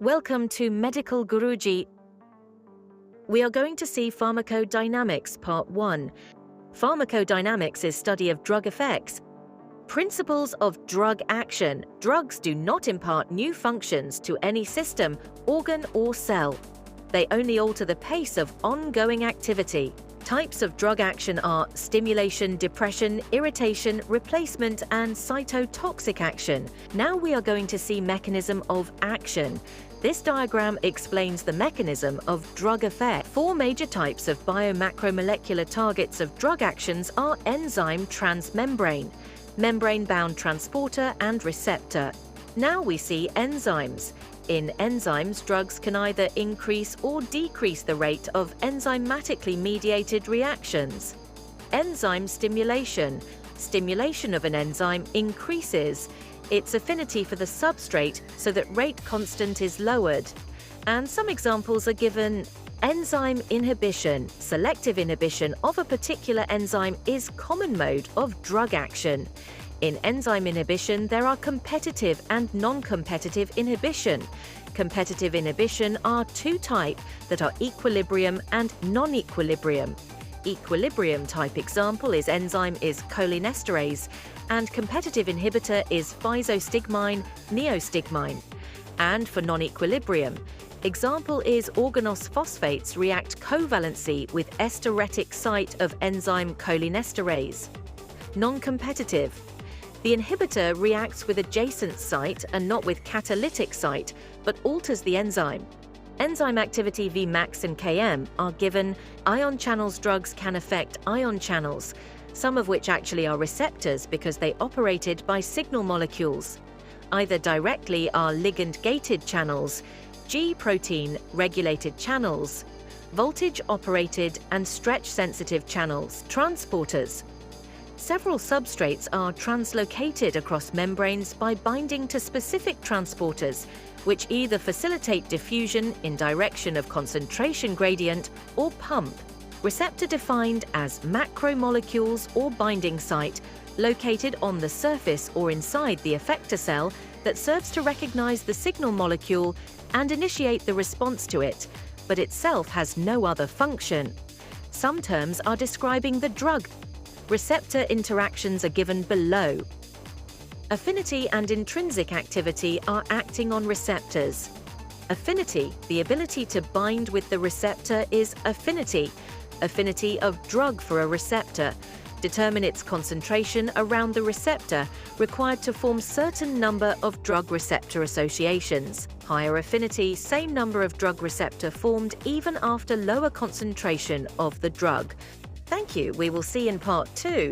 Welcome to Medical Guruji. We are going to see Pharmacodynamics Part 1. Pharmacodynamics is study of drug effects. Principles of drug action. Drugs do not impart new functions to any system, organ or cell. They only alter the pace of ongoing activity. Types of drug action are stimulation, depression, irritation, replacement, and cytotoxic action. Now we are going to see mechanism of action. This diagram explains the mechanism of drug effect. Four major types of biomacromolecular targets of drug actions are enzyme transmembrane, membrane-bound transporter, and receptor. Now we see enzymes. In enzymes, drugs can either increase or decrease the rate of enzymatically mediated reactions. Enzyme stimulation. Stimulation of an enzyme increases its affinity for the substrate so that rate constant is lowered. And some examples are given. Enzyme inhibition. Selective inhibition of a particular enzyme is common mode of drug action. In enzyme inhibition, there are competitive and non-competitive inhibition. Competitive inhibition are two types that are equilibrium and non-equilibrium. Equilibrium type example is enzyme is cholinesterase, and competitive inhibitor is physostigmine, neostigmine. And for non-equilibrium, example is organose phosphates react covalently with esteretic site of enzyme cholinesterase. Non-competitive. The inhibitor reacts with adjacent site and not with catalytic site, but alters the enzyme. Enzyme activity Vmax and Km are given. Ion channels drugs can affect ion channels, some of which actually are receptors because they operated by signal molecules. Either directly are ligand-gated channels, G-protein regulated channels, voltage-operated and stretch-sensitive channels, transporters. Several substrates are translocated across membranes by binding to specific transporters, which either facilitate diffusion in direction of concentration gradient or pump. Receptor defined as macromolecules or binding site located on the surface or inside the effector cell that serves to recognize the signal molecule and initiate the response to it, but itself has no other function. Some terms are describing the drug. Receptor interactions are given below. Affinity and intrinsic activity are acting on receptors. Affinity, the ability to bind with the receptor, is affinity. Affinity of drug for a receptor. Determine its concentration around the receptor required to form certain number of drug-receptor associations. Higher affinity, same number of drug receptor formed even after lower concentration of the drug. Thank you. We will see in part 2.